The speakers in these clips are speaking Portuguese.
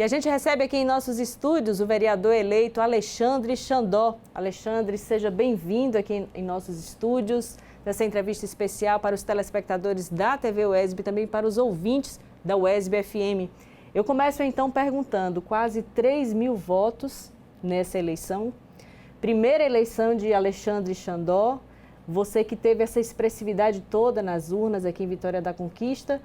E a gente recebe aqui em nossos estúdios o vereador eleito Alexandre Xandó. Alexandre, seja bem-vindo aqui em nossos estúdios, nessa entrevista especial para os telespectadores da TV UESB e também para os ouvintes da UESB FM. Eu começo então perguntando, quase 3 mil votos nessa eleição, primeira eleição de Alexandre Xandó, você que teve essa expressividade toda nas urnas aqui em Vitória da Conquista,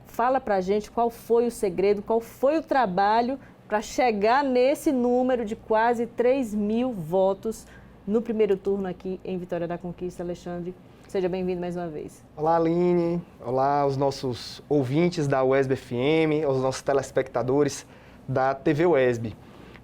fala pra gente qual foi o segredo, qual foi o trabalho para chegar nesse número de quase 3 mil votos no primeiro turno aqui em Vitória da Conquista. Alexandre, seja bem-vindo mais uma vez. Olá, Aline. Olá aos nossos ouvintes da UESB FM, aos nossos telespectadores da TV UESB.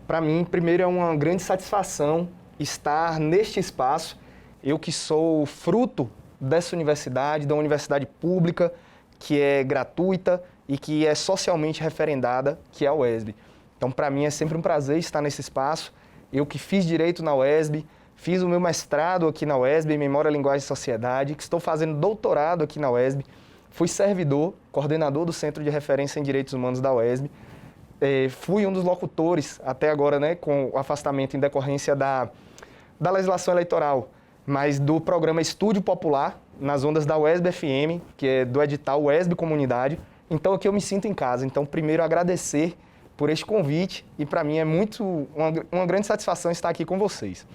Para mim, primeiro, é uma grande satisfação estar neste espaço. Eu que sou fruto dessa universidade, da universidade pública, que é gratuita e que é socialmente referendada, que é a UESB. Então, para mim, é sempre um prazer estar nesse espaço. Eu que fiz Direito na UESB, fiz o meu mestrado aqui na UESB, em Memória, Linguagem e Sociedade, que estou fazendo doutorado aqui na UESB, fui servidor, coordenador do Centro de Referência em Direitos Humanos da UESB, fui um dos locutores, até agora, né, com o afastamento em decorrência da legislação eleitoral, mas do programa Estúdio Popular, nas ondas da UESB FM, que é do edital UESB Comunidade. Então aqui eu me sinto em casa. Então, primeiro, agradecer por este convite e para mim é uma grande satisfação estar aqui com vocês.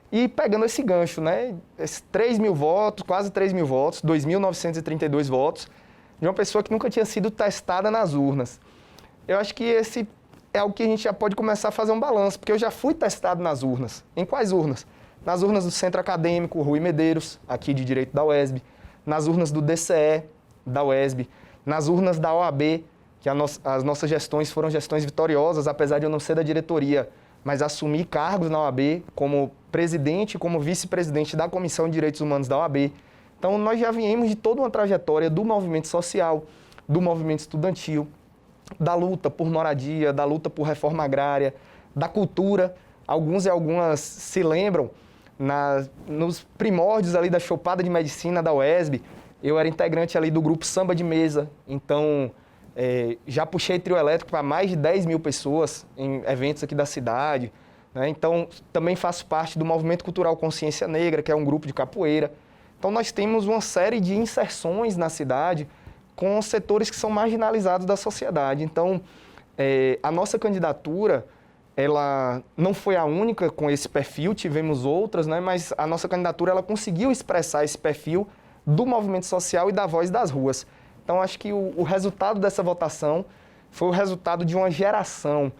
E pegando esse gancho, né, esses 3 mil votos, quase 3 mil votos, 2.932 votos, de uma pessoa que nunca tinha sido testada nas urnas. Eu acho que esse é algo que a gente já pode começar a fazer um balanço, porque eu já fui testado nas urnas. Em quais urnas? Nas urnas do Centro Acadêmico Rui Medeiros, aqui de Direito da UESB, nas urnas do DCE da UESB, nas urnas da OAB, que as nossas gestões foram gestões vitoriosas, apesar de eu não ser da diretoria, mas assumi cargos na OAB como presidente e como vice-presidente da Comissão de Direitos Humanos da OAB. Então, nós já viemos de toda uma trajetória do movimento social, do movimento estudantil, da luta por moradia, da luta por reforma agrária, da cultura. Alguns e algumas se lembram, nos primórdios ali da Chopada de Medicina da UESB, eu era integrante ali do grupo Samba de Mesa, então já puxei trio elétrico para mais de 10 mil pessoas em eventos aqui da cidade, né? Então também faço parte do Movimento Cultural Consciência Negra, que é um grupo de capoeira. Então nós temos uma série de inserções na cidade com setores que são marginalizados da sociedade. Então a nossa candidatura, ela não foi a única com esse perfil, tivemos outras, né? Mas a nossa candidatura ela conseguiu expressar esse perfil do movimento social e da voz das ruas. Então, acho que o resultado dessa votação foi o resultado de uma geração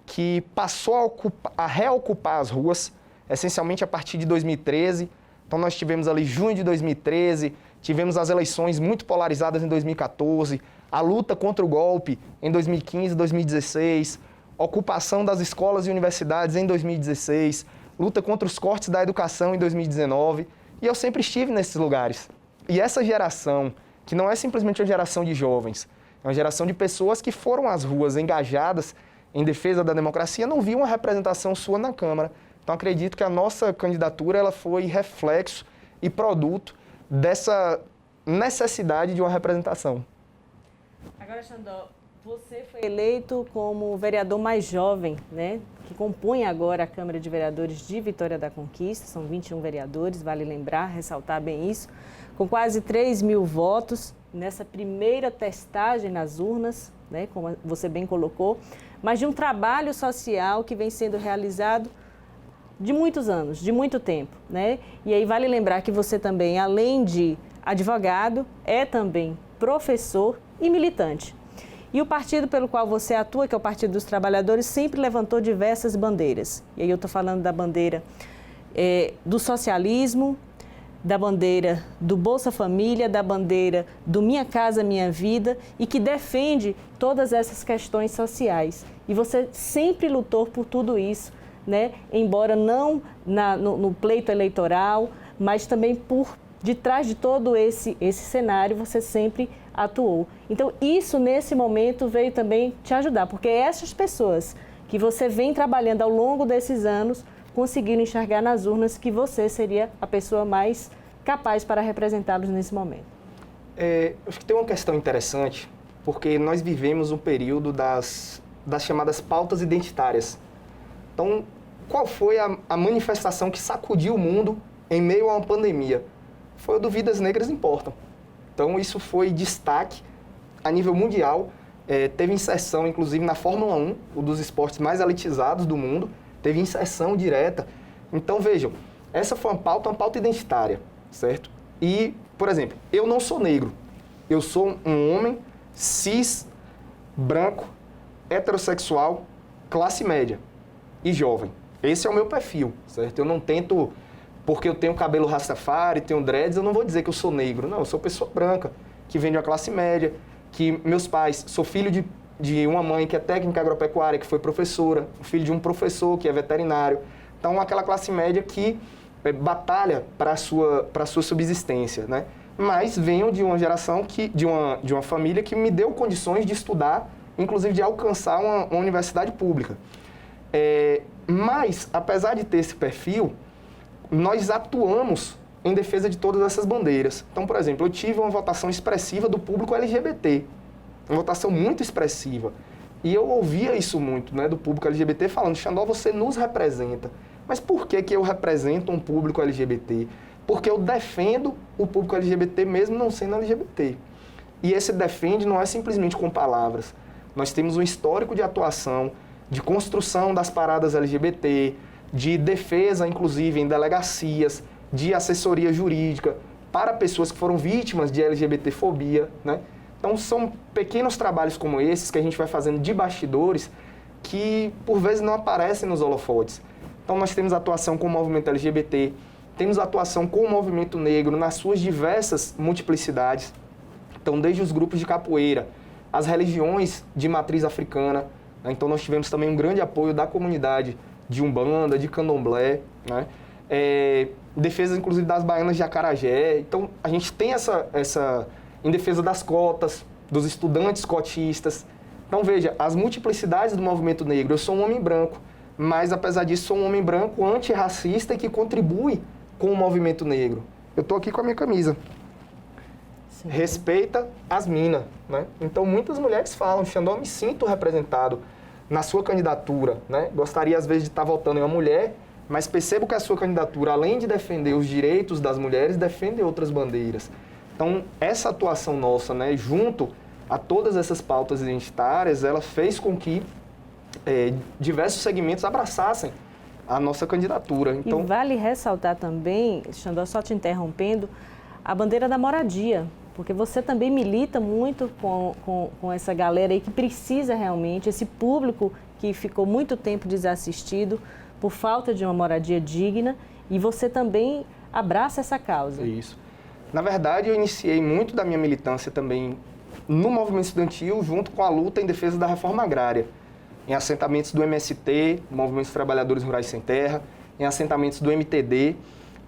que passou a reocupar as ruas, essencialmente a partir de 2013. Então, nós tivemos ali junho de 2013, tivemos as eleições muito polarizadas em 2014, a luta contra o golpe em 2015 e 2016, ocupação das escolas e universidades em 2016, luta contra os cortes da educação em 2019, e eu sempre estive nesses lugares. E essa geração, que não é simplesmente uma geração de jovens, é uma geração de pessoas que foram às ruas engajadas em defesa da democracia, não viu uma representação sua na Câmara. Então acredito que a nossa candidatura ela foi reflexo e produto dessa necessidade de uma representação. Agora, Xandó, você foi eleito como o vereador mais jovem, né, que compõe agora a Câmara de Vereadores de Vitória da Conquista. São 21 vereadores, vale lembrar, ressaltar bem isso, com quase 3 mil votos nessa primeira testagem nas urnas, né, como você bem colocou, mas de um trabalho social que vem sendo realizado de muitos anos, de muito tempo, né? E aí vale lembrar que você também, além de advogado, é também professor e militante. E o partido pelo qual você atua, que é o Partido dos Trabalhadores, sempre levantou diversas bandeiras. E aí eu estou falando da bandeira do socialismo, da bandeira do Bolsa Família, da bandeira do Minha Casa Minha Vida, e que defende todas essas questões sociais. E você sempre lutou por tudo isso, né? Embora não no pleito eleitoral, mas também por detrás de todo esse cenário você sempre atuou. Então, isso, nesse momento, veio também te ajudar, porque essas pessoas que você vem trabalhando ao longo desses anos conseguiram enxergar nas urnas que você seria a pessoa mais capaz para representá-los nesse momento. Acho que tem uma questão interessante, porque nós vivemos um período das das chamadas pautas identitárias. Então, qual foi a manifestação que sacudiu o mundo em meio a uma pandemia? Foi o do Vidas Negras Importam. Então, isso foi destaque a nível mundial. Teve inserção, inclusive, na Fórmula 1, um dos esportes mais elitizados do mundo. Teve inserção direta. Então, vejam, essa foi uma pauta identitária, certo? E, por exemplo, eu não sou negro. Eu sou um homem cis, branco, heterossexual, classe média e jovem. Esse é o meu perfil, certo? Eu não tento, porque eu tenho cabelo rastafari, tenho dreads, eu não vou dizer que eu sou negro. Não, eu sou pessoa branca, que vem de uma classe média, que meus pais, sou filho de uma mãe que é técnica agropecuária, que foi professora, filho de um professor que é veterinário. Então, aquela classe média que batalha para a sua subsistência, né? Mas venho de uma geração, de uma família que me deu condições de estudar, inclusive de alcançar uma universidade pública. Mas, apesar de ter esse perfil, nós atuamos em defesa de todas essas bandeiras. Então, por exemplo, eu tive uma votação expressiva do público LGBT, uma votação muito expressiva. E eu ouvia isso muito, né, do público LGBT falando: Xandó, você nos representa. Mas por que eu represento um público LGBT? Porque eu defendo o público LGBT mesmo não sendo LGBT. E esse defende não é simplesmente com palavras. Nós temos um histórico de atuação, de construção das paradas LGBT, de defesa, inclusive, em delegacias, de assessoria jurídica para pessoas que foram vítimas de LGBTfobia, né? Então, são pequenos trabalhos como esses que a gente vai fazendo de bastidores que, por vezes, não aparecem nos holofotes. Então, nós temos atuação com o movimento LGBT, temos atuação com o movimento negro nas suas diversas multiplicidades. Então, desde os grupos de capoeira, as religiões de matriz africana, né? Então, nós tivemos também um grande apoio da comunidade de Umbanda, de Candomblé, né? Defesa, inclusive, das baianas de Acarajé. Então, a gente tem essa em defesa das cotas, dos estudantes cotistas. Então, veja, as multiplicidades do movimento negro. Eu sou um homem branco, mas, apesar disso, sou um homem branco antirracista e que contribui com o movimento negro. Eu estou aqui com a minha camisa. Sim. Respeita as minas, né? Então, muitas mulheres falam: Xandó, eu me sinto representado na sua candidatura, né? Gostaria, às vezes, de estar votando em uma mulher, mas percebo que a sua candidatura, além de defender os direitos das mulheres, defende outras bandeiras. Então, essa atuação nossa, né, junto a todas essas pautas identitárias, ela fez com que diversos segmentos abraçassem a nossa candidatura. Então, e vale ressaltar também, Xandó, só te interrompendo, a bandeira da moradia, porque você também milita muito com essa galera aí que precisa realmente, esse público que ficou muito tempo desassistido por falta de uma moradia digna, e você também abraça essa causa. Isso. Na verdade, eu iniciei muito da minha militância também no movimento estudantil, junto com a luta em defesa da reforma agrária, em assentamentos do MST, Movimento dos Trabalhadores Rurais Sem Terra, em assentamentos do MTD.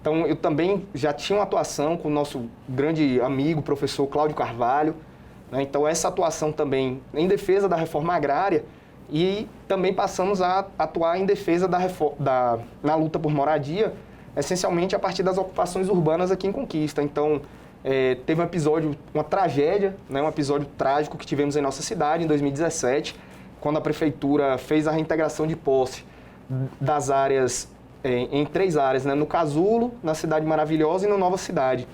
Então, eu também já tinha uma atuação com o nosso grande amigo, professor Cláudio Carvalho, né? Então, essa atuação também em defesa da reforma agrária, e também passamos a atuar em defesa na luta por moradia, essencialmente a partir das ocupações urbanas aqui em Conquista. Então, teve um episódio, uma tragédia, né, um episódio trágico que tivemos em nossa cidade em 2017, quando a prefeitura fez a reintegração de posse das áreas, em 3 áreas, né, no Casulo, na Cidade Maravilhosa e na Nova Cidade.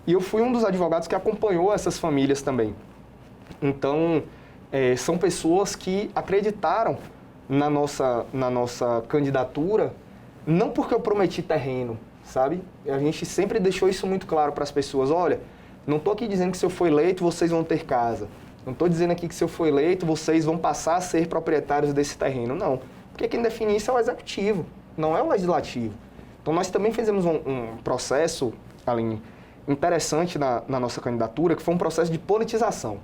E eu fui um dos advogados que acompanhou essas famílias também. Então, são pessoas que acreditaram na nossa candidatura, não porque eu prometi terreno, sabe? A gente sempre deixou isso muito claro para as pessoas. Olha, não estou aqui dizendo que se eu for eleito, vocês vão ter casa. Não estou dizendo aqui que se eu for eleito, vocês vão passar a ser proprietários desse terreno. Não. Porque quem define isso é o executivo, não é o legislativo. Então, nós também fizemos um processo, Aline, interessante na nossa candidatura, que foi um processo de politização.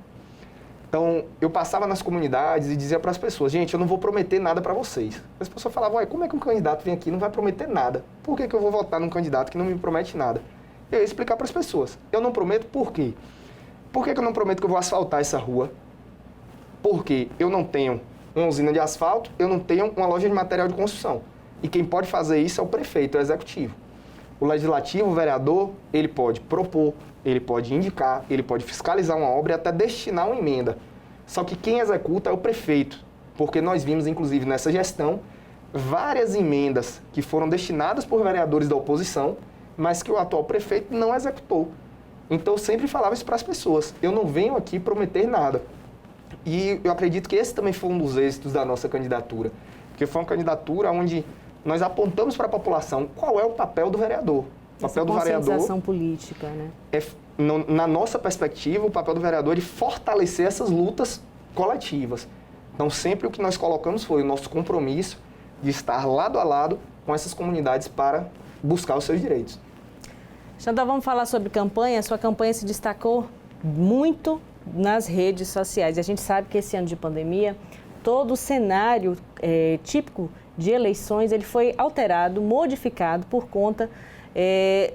Então, eu passava nas comunidades e dizia para as pessoas: gente, eu não vou prometer nada para vocês. As pessoas falavam: ué, como é que um candidato vem aqui e não vai prometer nada? Por que eu vou votar num candidato que não me promete nada? Eu ia explicar para as pessoas: eu não prometo por quê? Por que eu não prometo que eu vou asfaltar essa rua? Porque eu não tenho uma usina de asfalto, eu não tenho uma loja de material de construção. E quem pode fazer isso é o prefeito, é o executivo. O legislativo, o vereador, ele pode propor, ele pode indicar, ele pode fiscalizar uma obra e até destinar uma emenda. Só que quem executa é o prefeito. porque nós vimos, inclusive, nessa gestão, várias emendas que foram destinadas por vereadores da oposição, mas que o atual prefeito não executou. Então, eu sempre falava isso para as pessoas, eu não venho aqui prometer nada. E eu acredito que esse também foi um dos êxitos da nossa candidatura, porque foi uma candidatura onde nós apontamos para a população qual é o papel do vereador. O papel do vereador, conscientização política, né? Na nossa perspectiva, o papel do vereador é de fortalecer essas lutas coletivas. Então, sempre o que nós colocamos foi o nosso compromisso de estar lado a lado com essas comunidades para buscar os seus direitos. Xandó, vamos falar sobre campanha. A sua campanha se destacou muito nas redes sociais. E a gente sabe que esse ano de pandemia, todo o cenário típico de eleições, ele foi alterado, modificado por conta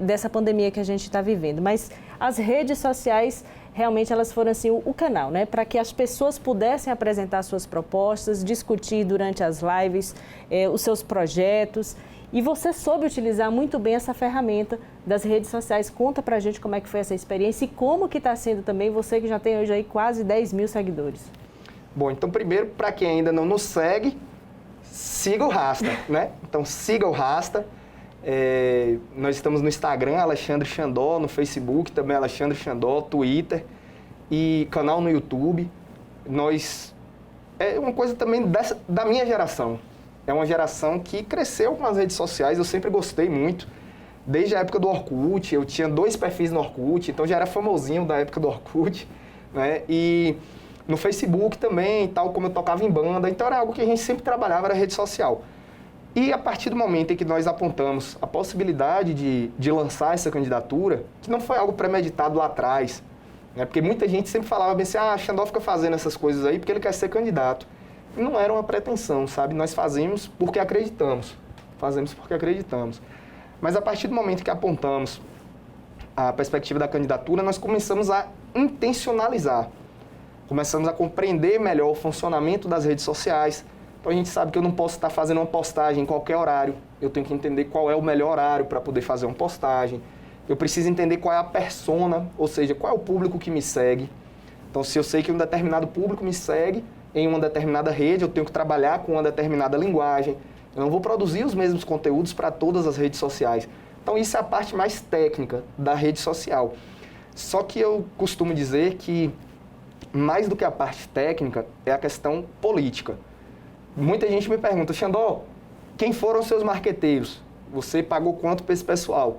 dessa pandemia que a gente está vivendo. Mas as redes sociais, realmente, elas foram assim, o canal, né? Para que as pessoas pudessem apresentar suas propostas, discutir durante as lives os seus projetos. E você soube utilizar muito bem essa ferramenta das redes sociais. Conta pra gente como é que foi essa experiência e como que está sendo também, você que já tem hoje aí quase 10 mil seguidores. Bom, então primeiro, para quem ainda não nos segue, siga o Rasta, né? Então siga o Rasta. Nós estamos no Instagram, Alexandre Xandó, no Facebook também Alexandre Xandó, Twitter e canal no YouTube. É uma coisa também da minha geração. É uma geração que cresceu com as redes sociais, eu sempre gostei muito. Desde a época do Orkut, eu tinha 2 perfis no Orkut, então já era famosinho da época do Orkut, né? E no Facebook também, tal como eu tocava em banda, então era algo que a gente sempre trabalhava, era rede social. E a partir do momento em que nós apontamos a possibilidade de lançar essa candidatura, que não foi algo premeditado lá atrás, né? Porque muita gente sempre falava bem assim, Xandó fica fazendo essas coisas aí porque ele quer ser candidato. E não era uma pretensão, sabe? Nós fazemos porque acreditamos. Fazemos porque acreditamos. Mas a partir do momento que apontamos a perspectiva da candidatura, nós começamos a intencionalizar. Começamos a compreender melhor o funcionamento das redes sociais. Então a gente sabe que eu não posso estar fazendo uma postagem em qualquer horário. Eu tenho que entender qual é o melhor horário para poder fazer uma postagem. Eu preciso entender qual é a persona, ou seja, qual é o público que me segue. Então, se eu sei que um determinado público me segue em uma determinada rede, eu tenho que trabalhar com uma determinada linguagem. Eu não vou produzir os mesmos conteúdos para todas as redes sociais. Então, isso é a parte mais técnica da rede social. Só que eu costumo dizer que, mais do que a parte técnica, é a questão política. Muita gente me pergunta, Xandó, quem foram os seus marqueteiros? Você pagou quanto para esse pessoal?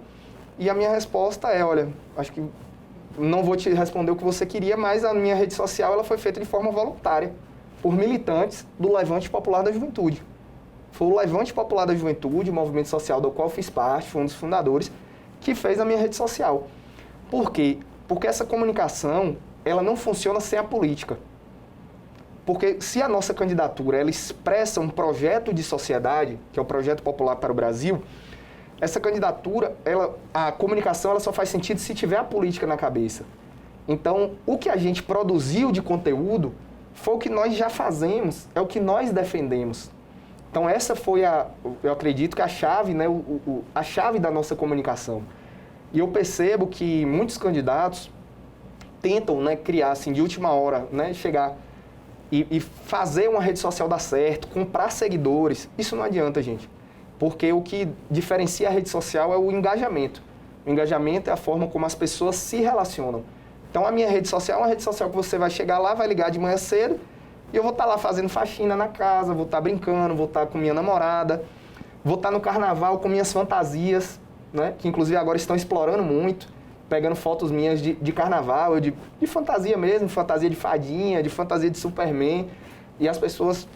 E a minha resposta é, olha, acho que não vou te responder o que você queria, mas a minha rede social ela foi feita de forma voluntária, por militantes do Levante Popular da Juventude. Foi o Levante Popular da Juventude, o movimento social do qual fiz parte, foi um dos fundadores, que fez a minha rede social. Por quê? Porque essa comunicação, ela não funciona sem a política. Porque se a nossa candidatura ela expressa um projeto de sociedade, que é o Projeto Popular para o Brasil, essa candidatura, a comunicação ela só faz sentido se tiver a política na cabeça. Então, o que a gente produziu de conteúdo foi o que nós já fazemos, é o que nós defendemos. Então, essa foi eu acredito que a chave, né, a chave da nossa comunicação. E eu percebo que muitos candidatos tentam, né, criar assim, de última hora, né, chegar e fazer uma rede social dar certo, comprar seguidores. Isso não adianta, gente. Porque o que diferencia a rede social é o engajamento. O engajamento é a forma como as pessoas se relacionam. Então, a minha rede social é uma rede social que você vai chegar lá, vai ligar de manhã cedo, e eu vou estar lá fazendo faxina na casa, vou estar brincando, vou estar com minha namorada, vou estar no carnaval com minhas fantasias, né? Que inclusive agora estão explorando muito, pegando fotos minhas de carnaval, de fantasia mesmo, fantasia de fadinha, de fantasia de Superman, e as pessoas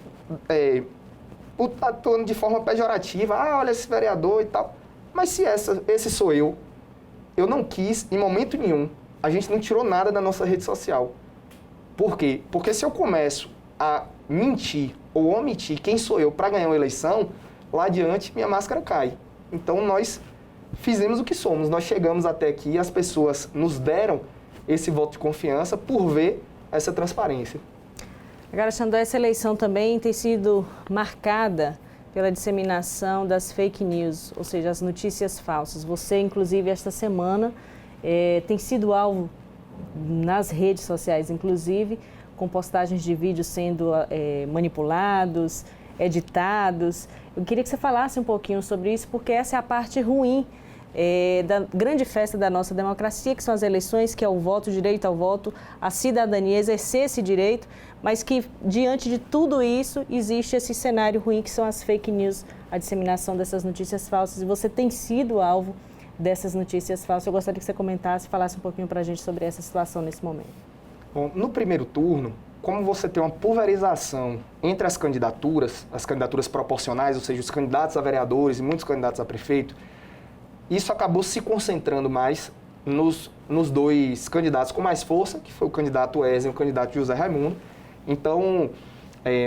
atuando de forma pejorativa, olha esse vereador e tal. Mas se esse sou eu não quis, em momento nenhum, a gente não tirou nada da nossa rede social. Por quê? Porque se eu começo a mentir ou omitir quem sou eu para ganhar uma eleição, lá adiante minha máscara cai. Então nós fizemos o que somos, nós chegamos até aqui, as pessoas nos deram esse voto de confiança por ver essa transparência. Agora, Xandó, essa eleição também tem sido marcada pela disseminação das fake news, ou seja, as notícias falsas. Você, inclusive, esta semana tem sido alvo nas redes sociais, inclusive, com postagens de vídeos sendo manipulados, editados. Eu queria que você falasse um pouquinho sobre isso, porque essa é a parte ruim da grande festa da nossa democracia, que são as eleições, que é o voto, o direito ao voto, a cidadania, exercer esse direito, mas que, diante de tudo isso, existe esse cenário ruim, que são as fake news, a disseminação dessas notícias falsas, e você tem sido alvo dessas notícias falsas. Eu gostaria que você comentasse e falasse um pouquinho para a gente sobre essa situação nesse momento. Bom, no primeiro turno, como você tem uma pulverização entre as candidaturas proporcionais, ou seja, os candidatos a vereadores e muitos candidatos a prefeito, isso acabou se concentrando mais nos dois candidatos com mais força, que foi o candidato Wesley e o candidato José Raimundo. Então,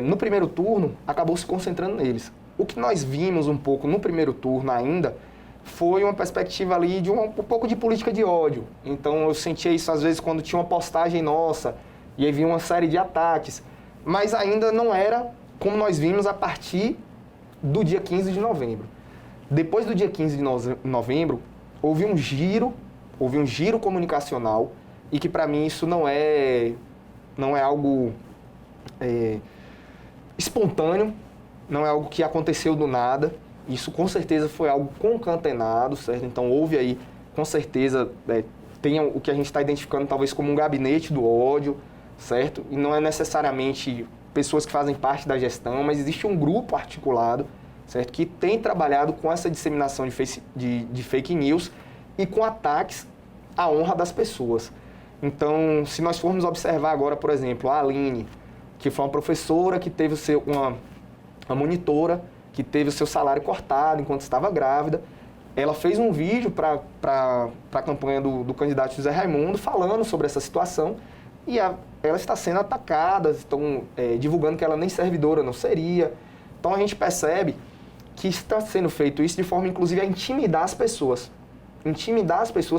no primeiro turno, acabou se concentrando neles. O que nós vimos um pouco no primeiro turno ainda foi uma perspectiva ali de um pouco de política de ódio. Então, eu sentia isso às vezes quando tinha uma postagem nossa, e aí vinha uma série de ataques. Mas ainda não era como nós vimos a partir do dia 15 de novembro. Depois do dia 15 de novembro, houve um giro comunicacional, e que para mim isso não é algo espontâneo, não é algo que aconteceu do nada. Isso com certeza foi algo concatenado, certo? Então houve aí, com certeza, tem o que a gente está identificando talvez como um gabinete do ódio, certo? E não é necessariamente pessoas que fazem parte da gestão, mas existe um grupo articulado, certo? Que tem trabalhado com essa disseminação de fake news e com ataques à honra das pessoas. Então, se nós formos observar agora, por exemplo, a Aline, que foi uma professora que teve uma monitora, que teve o seu salário cortado enquanto estava grávida, ela fez um vídeo para a campanha do candidato José Raimundo falando sobre essa situação, e ela está sendo atacada, estão divulgando que ela nem servidora não seria. Então a gente percebe que está sendo feito isso de forma, inclusive, a intimidar as pessoas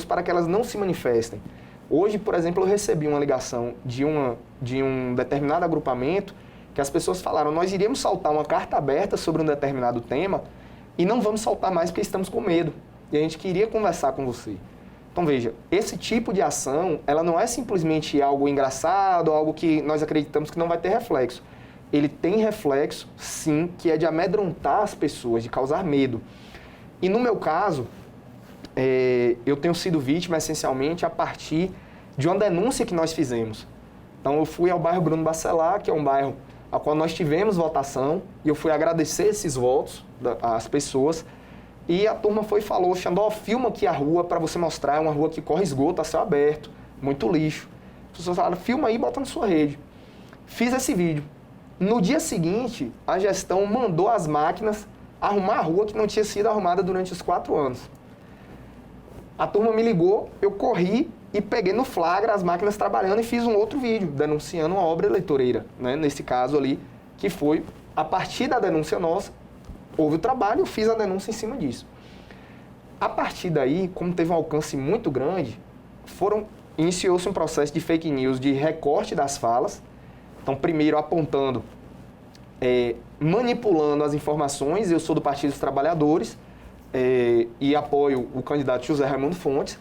para que elas não se manifestem. Hoje, por exemplo, eu recebi uma ligação de um determinado agrupamento que as pessoas falaram: nós iríamos soltar uma carta aberta sobre um determinado tema e não vamos soltar mais porque estamos com medo. E a gente queria conversar com você. Então, veja, esse tipo de ação, ela não é simplesmente algo engraçado, algo que nós acreditamos que não vai ter reflexo. Ele tem reflexo, sim, que é de amedrontar as pessoas, de causar medo. E no meu caso, eu tenho sido vítima, essencialmente, a partir de uma denúncia que nós fizemos. Então, eu fui ao bairro Bruno Bacelar, que é um bairro a qual nós tivemos votação, e eu fui agradecer esses votos às pessoas, e a turma foi e falou: Xandó, filma aqui a rua para você mostrar, é uma rua que corre esgoto a céu aberto, muito lixo. As pessoas falaram: filma aí e bota na sua rede. Fiz esse vídeo. No dia seguinte, a gestão mandou as máquinas arrumar a rua que não tinha sido arrumada durante os 4 anos. A turma me ligou, eu corri e peguei no flagra as máquinas trabalhando e fiz um outro vídeo denunciando uma obra eleitoreira, né? Nesse caso ali, que foi, a partir da denúncia nossa, houve o trabalho, eu fiz a denúncia em cima disso. A partir daí, como teve um alcance muito grande, iniciou-se um processo de fake news, de recorte das falas. Então, primeiro apontando, manipulando as informações. Eu sou do Partido dos Trabalhadores e apoio o candidato José Raimundo Fontes.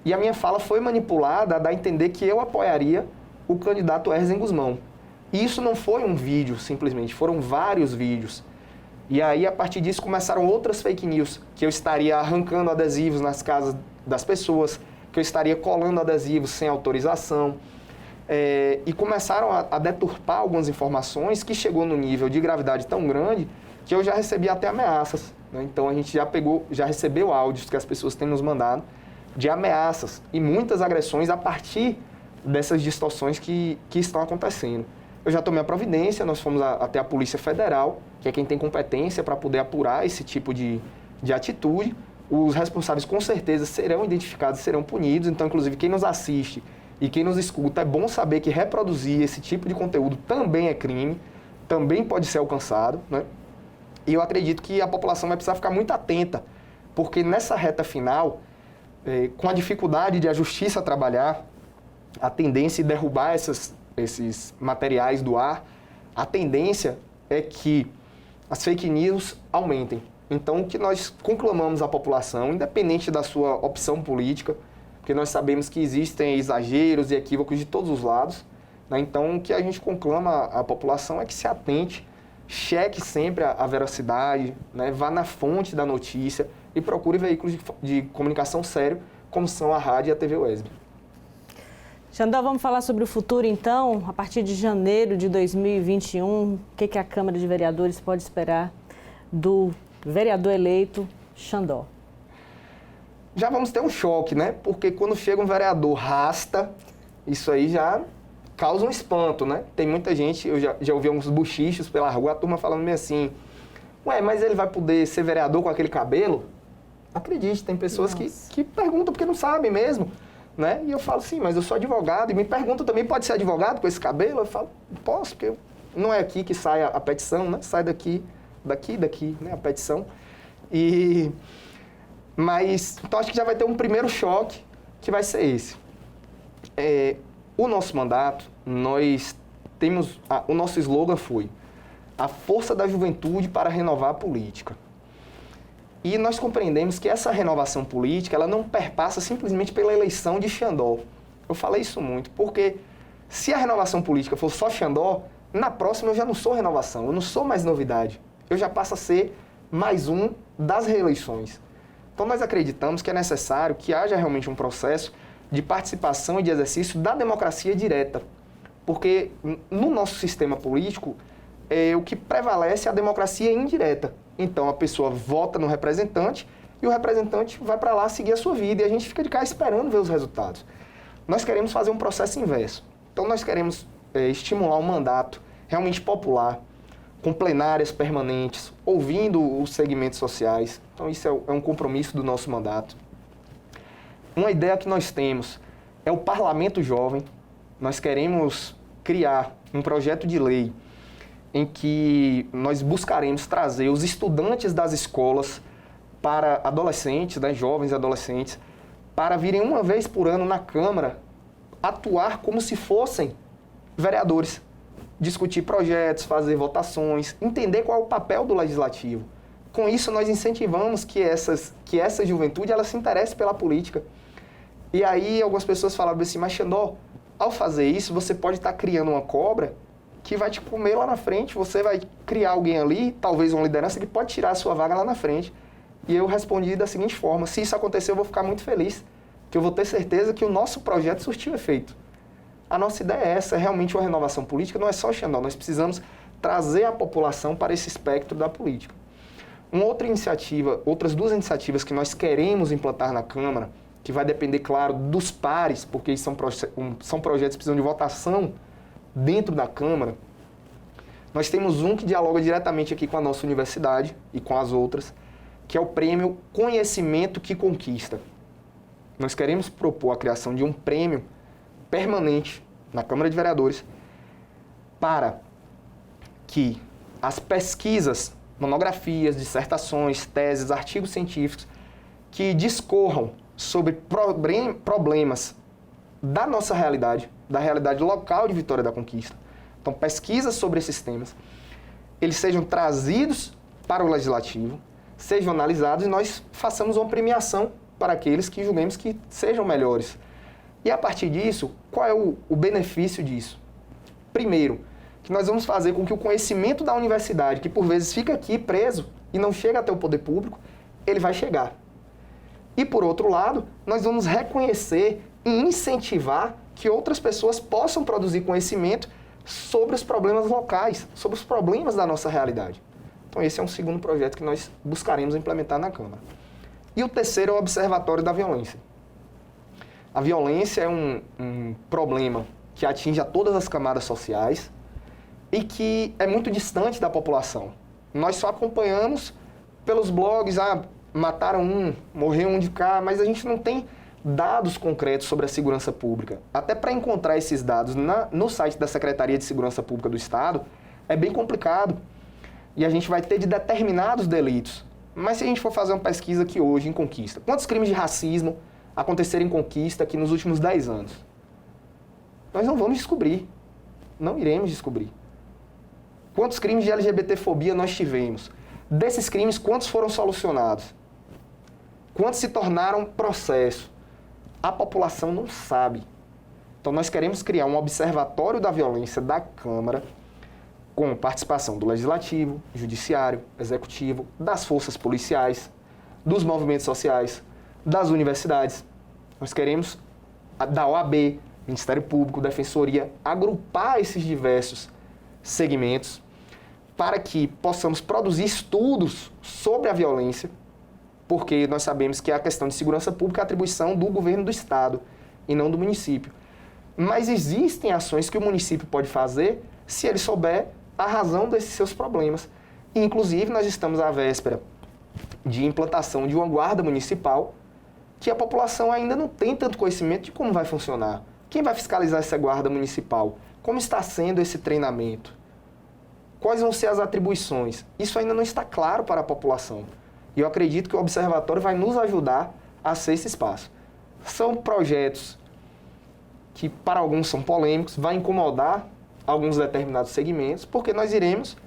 E a minha fala foi manipulada a dar a entender que eu apoiaria o candidato Erzen Guzmão. E isso não foi um vídeo, simplesmente, foram vários vídeos. E aí, a partir disso, começaram outras fake news, que eu estaria arrancando adesivos nas casas das pessoas, que eu estaria colando adesivos sem autorização. E começaram a deturpar algumas informações, que chegou no nível de gravidade tão grande que eu já recebi até ameaças, né? Então, a gente já recebeu áudios que as pessoas têm nos mandado de ameaças e muitas agressões a partir dessas distorções que estão acontecendo. Eu já tomei a providência, nós fomos até a Polícia Federal, que é quem tem competência para poder apurar esse tipo de atitude. Os responsáveis com certeza serão identificados, serão punidos. Então, inclusive, quem nos assiste e quem nos escuta, é bom saber que reproduzir esse tipo de conteúdo também é crime, também pode ser alcançado, né? E eu acredito que a população vai precisar ficar muito atenta, porque nessa reta final, com a dificuldade de a justiça trabalhar, a tendência é derrubar esses materiais do ar, a tendência é que as fake news aumentem. Então, o que nós conclamamos à população, independente da sua opção política, porque nós sabemos que existem exageros e equívocos de todos os lados, né? Então, o que a gente conclama à população é que se atente, cheque sempre a veracidade, né? Vá na fonte da notícia e procure veículos de comunicação sério, como são a rádio e a TV UESB. Xandó, vamos falar sobre o futuro, então. A partir de janeiro de 2021, o que a Câmara de Vereadores pode esperar do vereador eleito Xandó? Já vamos ter um choque, né? Porque quando chega um vereador rasta, isso aí já causa um espanto, né? Tem muita gente, eu já ouvi uns bochichos pela rua, a turma falando meio assim, ué, mas ele vai poder ser vereador com aquele cabelo? Acredite, tem pessoas que perguntam porque não sabem mesmo, né? E eu falo, sim, mas eu sou advogado, e me perguntam também, pode ser advogado com esse cabelo? Eu falo, posso, porque não é aqui que sai a petição, né? Sai daqui, né? A petição. Mas, então acho que já vai ter um primeiro choque, que vai ser esse. O nosso mandato, nós temos, o nosso slogan foi a força da juventude para renovar a política. E nós compreendemos que essa renovação política, ela não perpassa simplesmente pela eleição de Xandó. Eu falei isso muito, porque se a renovação política for só Xandó, na próxima eu já não sou renovação, eu não sou mais novidade. Eu já passo a ser mais um das reeleições. Então nós acreditamos que é necessário que haja realmente um processo de participação e de exercício da democracia direta. Porque no nosso sistema político, o que prevalece é a democracia indireta. Então a pessoa vota no representante e o representante vai para lá seguir a sua vida e a gente fica de cá esperando ver os resultados. Nós queremos fazer um processo inverso. Então nós queremos estimular um mandato realmente popular, com plenárias permanentes, ouvindo os segmentos sociais. Então isso é um compromisso do nosso mandato. Uma ideia que nós temos é o Parlamento Jovem. Nós queremos criar um projeto de lei em que nós buscaremos trazer os estudantes das escolas para adolescentes, né, jovens e adolescentes, para virem uma vez por ano na Câmara atuar como se fossem vereadores, discutir projetos, fazer votações, entender qual é o papel do legislativo. Com isso, nós incentivamos que essa juventude ela se interesse pela política. E aí, algumas pessoas falavam assim, mas Xandó, ao fazer isso, você pode estar criando uma cobra que vai te comer lá na frente, você vai criar alguém ali, talvez uma liderança, que pode tirar a sua vaga lá na frente. E eu respondi da seguinte forma, se isso acontecer, eu vou ficar muito feliz, que eu vou ter certeza que o nosso projeto surtiu efeito. A nossa ideia é essa, é realmente uma renovação política, não é só Xandó, nós precisamos trazer a população para esse espectro da política. Outras duas iniciativas que nós queremos implantar na Câmara, que vai depender, claro, dos pares, porque são projetos que precisam de votação dentro da Câmara. Nós temos um que dialoga diretamente aqui com a nossa universidade e com as outras, que é o prêmio Conhecimento que Conquista. Nós queremos propor a criação de um prêmio permanente na Câmara de Vereadores para que as pesquisas, monografias, dissertações, teses, artigos científicos que discorram sobre problemas da nossa realidade, da realidade local de Vitória da Conquista. Então, pesquisas sobre esses temas, eles sejam trazidos para o Legislativo, sejam analisados e nós façamos uma premiação para aqueles que julguemos que sejam melhores. E a partir disso, qual é o benefício disso? Primeiro, que nós vamos fazer com que o conhecimento da universidade, que por vezes fica aqui preso e não chega até o poder público, ele vai chegar. E por outro lado, nós vamos reconhecer e incentivar que outras pessoas possam produzir conhecimento sobre os problemas locais, sobre os problemas da nossa realidade. Então esse é um segundo projeto que nós buscaremos implementar na Câmara. E o terceiro é o Observatório da Violência. A violência é um problema que atinge a todas as camadas sociais e que é muito distante da população. Nós só acompanhamos pelos blogs, mataram um, morreu um de cá, mas a gente não tem dados concretos sobre a segurança pública. Até para encontrar esses dados no site da Secretaria de Segurança Pública do Estado, é bem complicado. E a gente vai ter de determinados delitos. Mas se a gente for fazer uma pesquisa aqui hoje, em Conquista, quantos crimes de racismo aconteceram em Conquista aqui nos últimos 10 anos? Nós não vamos descobrir. Não iremos descobrir. Quantos crimes de LGBTfobia nós tivemos? Desses crimes, quantos foram solucionados? Quantos se tornaram processo? A população não sabe. Então, nós queremos criar um observatório da violência da Câmara, com participação do Legislativo, Judiciário, Executivo, das forças policiais, dos movimentos sociais, das universidades. Nós queremos, da OAB, Ministério Público, Defensoria, agrupar esses diversos segmentos para que possamos produzir estudos sobre a violência, porque nós sabemos que a questão de segurança pública é atribuição do governo do Estado e não do município. Mas existem ações que o município pode fazer se ele souber a razão desses seus problemas. E, inclusive, nós estamos à véspera de implantação de uma guarda municipal que a população ainda não tem tanto conhecimento de como vai funcionar. Quem vai fiscalizar essa guarda municipal? Como está sendo esse treinamento? Quais vão ser as atribuições? Isso ainda não está claro para a população. E eu acredito que o observatório vai nos ajudar a ser esse espaço. São projetos que para alguns são polêmicos, vai incomodar alguns determinados segmentos, porque nós iremos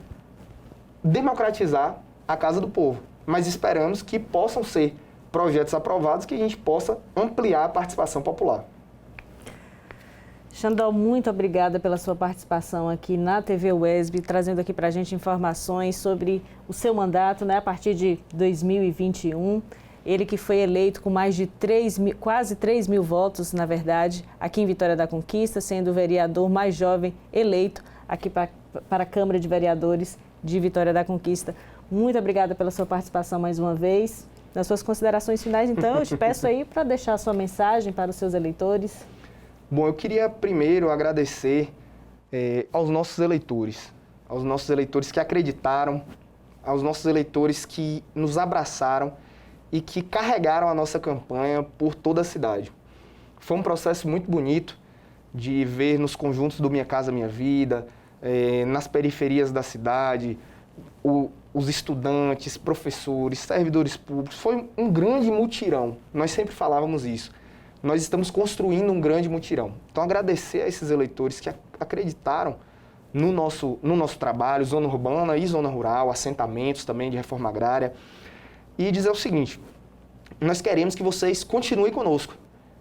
democratizar a Casa do Povo. Mas esperamos que possam ser projetos aprovados, que a gente possa ampliar a participação popular. Xandó, muito obrigada pela sua participação aqui na TV UESB, trazendo aqui para a gente informações sobre o seu mandato, né, a partir de 2021. Ele que foi eleito com mais de quase 3 mil votos, na verdade, aqui em Vitória da Conquista, sendo o vereador mais jovem eleito aqui para a Câmara de Vereadores de Vitória da Conquista. Muito obrigada pela sua participação mais uma vez. Nas suas considerações finais, então, eu te peço aí para deixar a sua mensagem para os seus eleitores. Bom, eu queria primeiro agradecer aos nossos eleitores que acreditaram, aos nossos eleitores que nos abraçaram e que carregaram a nossa campanha por toda a cidade. Foi um processo muito bonito de ver nos conjuntos do Minha Casa Minha Vida, nas periferias da cidade, os estudantes, professores, servidores públicos. Foi um grande mutirão, nós sempre falávamos isso. Nós estamos construindo um grande mutirão. Então, agradecer a esses eleitores que acreditaram no nosso trabalho, zona urbana e zona rural, assentamentos também de reforma agrária. E dizer o seguinte, nós queremos que vocês continuem conosco,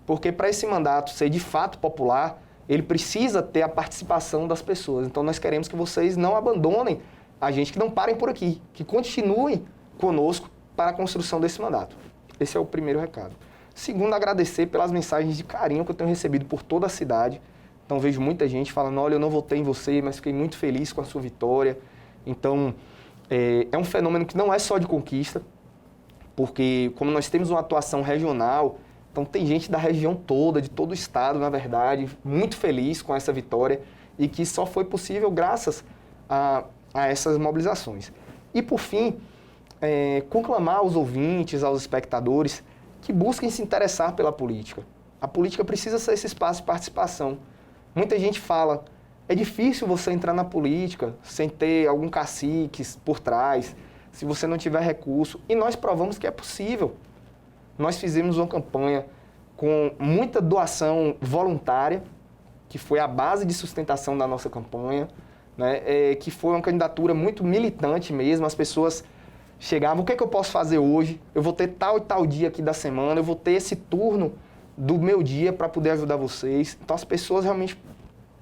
porque para esse mandato ser de fato popular, ele precisa ter a participação das pessoas. Então, nós queremos que vocês não abandonem a gente, que não parem por aqui, que continuem conosco para a construção desse mandato. Esse é o primeiro recado. Segundo, agradecer pelas mensagens de carinho que eu tenho recebido por toda a cidade. Então, vejo muita gente falando, olha, eu não votei em você, mas fiquei muito feliz com a sua vitória. Então, é um fenômeno que não é só de Conquista, porque como nós temos uma atuação regional, então tem gente da região toda, de todo o estado, na verdade, muito feliz com essa vitória e que só foi possível graças a essas mobilizações. E, por fim, conclamar aos ouvintes, aos espectadores, que busquem se interessar pela política. A política precisa ser esse espaço de participação. Muita gente fala, é difícil você entrar na política sem ter algum cacique por trás, se você não tiver recurso. E nós provamos que é possível. Nós fizemos uma campanha com muita doação voluntária, que foi a base de sustentação da nossa campanha, né? Que foi uma candidatura muito militante mesmo, as pessoas chegavam, o que é que eu posso fazer hoje? Eu vou ter tal e tal dia aqui da semana, eu vou ter esse turno do meu dia para poder ajudar vocês. Então, as pessoas realmente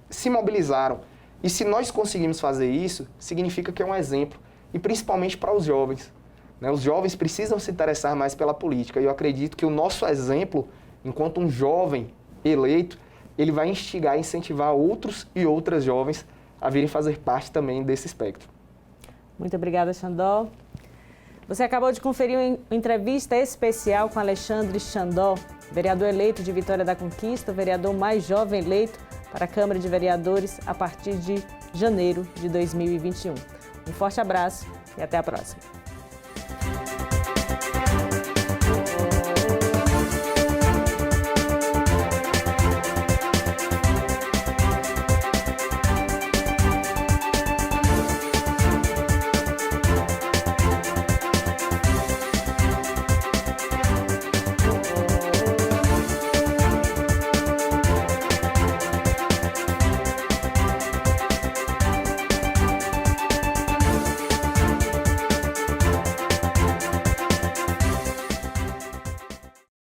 se mobilizaram. E se nós conseguimos fazer isso, significa que é um exemplo. E principalmente para os jovens, né? Os jovens precisam se interessar mais pela política. E eu acredito que o nosso exemplo, enquanto um jovem eleito, ele vai instigar e incentivar outros e outras jovens a virem fazer parte também desse espectro. Muito obrigada, Xandó. Você acabou de conferir uma entrevista especial com Alexandre Xandó, vereador eleito de Vitória da Conquista, o vereador mais jovem eleito para a Câmara de Vereadores a partir de janeiro de 2021. Um forte abraço e até a próxima.